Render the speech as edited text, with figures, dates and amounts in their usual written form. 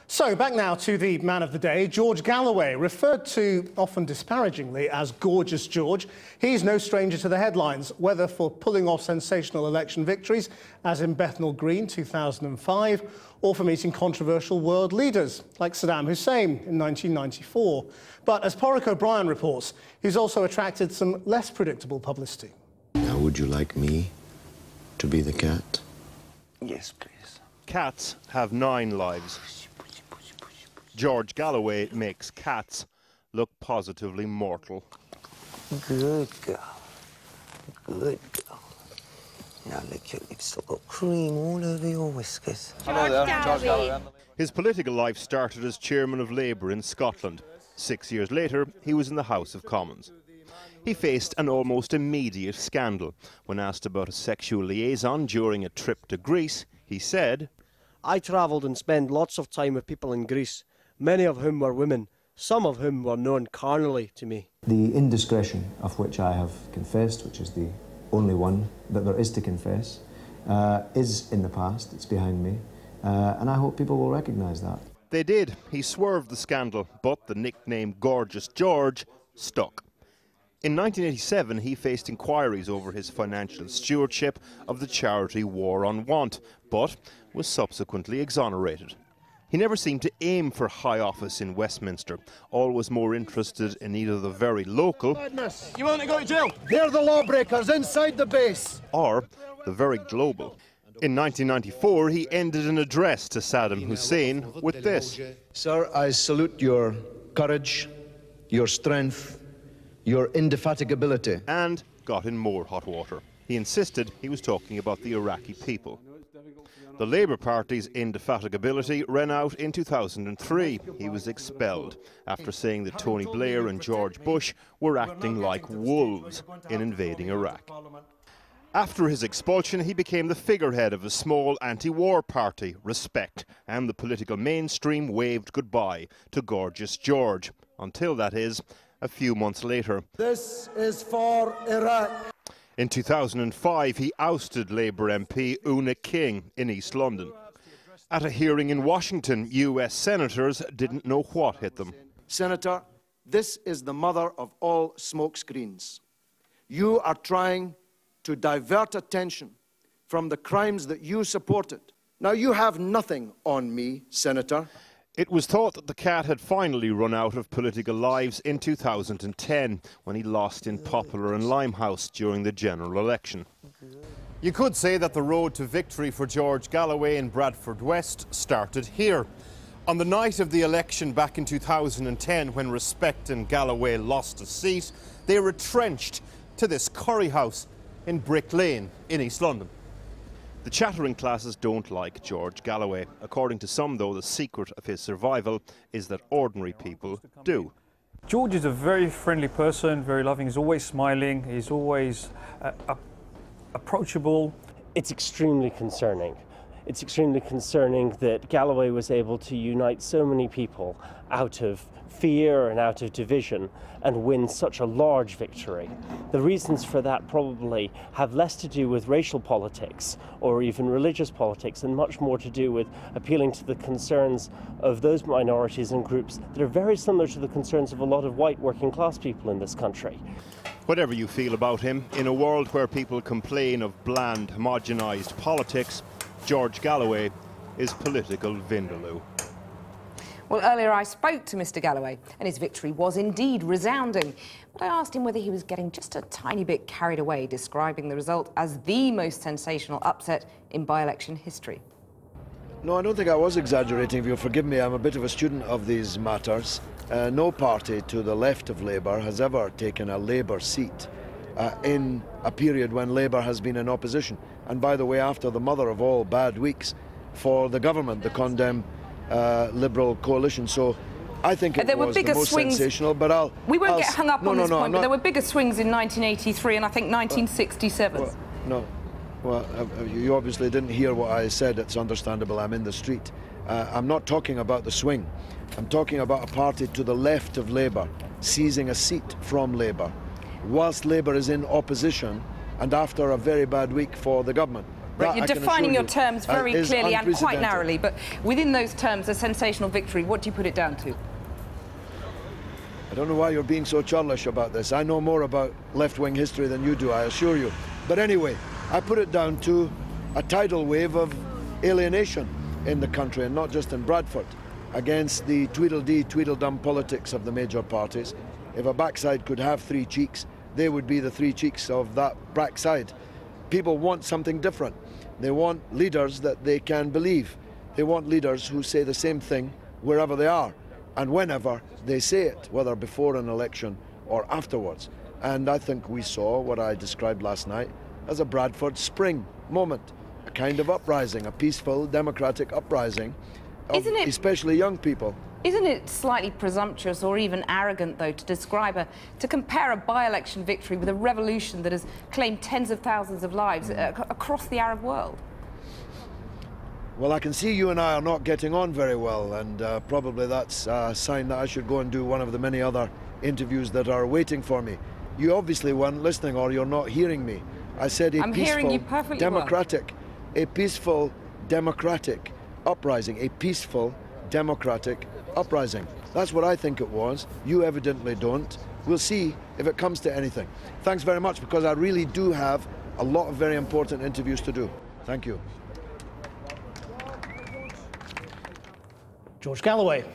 So, back now to the man of the day, George Galloway, referred to often disparagingly as Gorgeous George. He's no stranger to the headlines, whether for pulling off sensational election victories, as in Bethnal Green 2005, or for meeting controversial world leaders, like Saddam Hussein in 1994. But as Porrick O'Brien reports, he's also attracted some less predictable publicity. Now, would you like me to be the cat? Yes, please. Cats have 9 lives. George Galloway makes cats look positively mortal. Good girl. Good girl. Now lick your lips, still got cream all over your whiskers. Hello there, George Galloway. His political life started as chairman of Labour in Scotland. 6 years later, he was in the House of Commons. He faced an almost immediate scandal. When asked about a sexual liaison during a trip to Greece, he said, "I travelled and spent lots of time with people in Greece, many of whom were women, some of whom were known carnally to me." The indiscretion of which I have confessed, which is the only one that there is to confess, is in the past, it's behind me, and I hope people will recognise that. They did. He swerved the scandal, but the nickname Gorgeous George stuck. In 1987, he faced inquiries over his financial stewardship of the charity War on Want, but was subsequently exonerated. He never seemed to aim for high office in Westminster, always more interested in either the very local... Madness. You want to go to jail? They're the lawbreakers inside the base. ...or the very global. In 1994, he ended an address to Saddam Hussein with this. Sir, I salute your courage, your strength, your indefatigability. And got in more hot water. He insisted he was talking about the Iraqi people. The Labour Party's indefatigability ran out in 2003. He was expelled after saying that Tony Blair and George Bush were acting like wolves in invading Iraq. After his expulsion, he became the figurehead of a small anti-war party, Respect, and the political mainstream waved goodbye to Gorgeous George, until, that is, a few months later. This is for Iraq. In 2005, he ousted Labour MP Una King in East London. At a hearing in Washington, US senators didn't know what hit them. Senator, this is the mother of all smokescreens. You are trying to divert attention from the crimes that you supported. Now, you have nothing on me, Senator. It was thought that the cat had finally run out of political lives in 2010, when he lost in Poplar and Limehouse during the general election. You could say that the road to victory for George Galloway in Bradford West started here. On the night of the election back in 2010, when Respect and Galloway lost a seat, they retrenched to this curry house in Brick Lane in East London. The chattering classes don't like George Galloway. According to some, though, the secret of his survival is that ordinary people do. George is a very friendly person, very loving. He's always smiling. He's always approachable. It's extremely concerning. It's extremely concerning that Galloway was able to unite so many people out of fear and out of division and win such a large victory. The reasons for that probably have less to do with racial politics or even religious politics and much more to do with appealing to the concerns of those minorities and groups that are very similar to the concerns of a lot of white working class people in this country. Whatever you feel about him, in a world where people complain of bland, homogenised politics, George Galloway is political vindaloo. Well, earlier I spoke to Mr. Galloway, and his victory was indeed resounding. But I asked him whether he was getting just a tiny bit carried away, describing the result as the most sensational upset in by-election history. No, I don't think I was exaggerating. If you'll forgive me, I'm a bit of a student of these matters. No party to the left of Labour has ever taken a Labour seat in a period when Labour has been in opposition. And by the way, after the mother of all bad weeks for the government, the condemned Liberal coalition. So I think it was the most sensational, but we won't get hung up on this point, but there were bigger swings in 1983 and I think 1967. You obviously didn't hear what I said. It's understandable. I'm in the street. I'm not talking about the swing. I'm talking about a party to the left of Labour seizing a seat from Labour whilst Labour is in opposition and after a very bad week for the government. Right, you're defining your terms very clearly and quite unprecedented. narrowly, but within those terms, a sensational victory, what do you put it down to? I don't know why you're being so churlish about this. I know more about left-wing history than you do, I assure you. But anyway, I put it down to a tidal wave of alienation in the country, and not just in Bradford, against the Tweedledee, Tweedledum politics of the major parties. If a backside could have three cheeks, they would be the three cheeks of that backside. People want something different. They want leaders that they can believe. They want leaders who say the same thing wherever they are and whenever they say it, whether before an election or afterwards. And I think we saw what I described last night as a Bradford spring moment, a kind of uprising, a peaceful, democratic uprising of especially young people. Isn't it slightly presumptuous or even arrogant, though, to compare a by-election victory with a revolution that has claimed tens of thousands of lives across the Arab world? Well, I can see you and I are not getting on very well, and probably that's a sign that I should go and do one of the many other interviews that are waiting for me. You obviously weren't listening, or you're not hearing me. I said I'm hearing you perfectly democratic, a peaceful democratic uprising, a peaceful democratic uprising. That's what I think it was. You evidently don't. We'll see if it comes to anything. Thanks very much, because I really do have a lot of very important interviews to do. Thank you. George Galloway.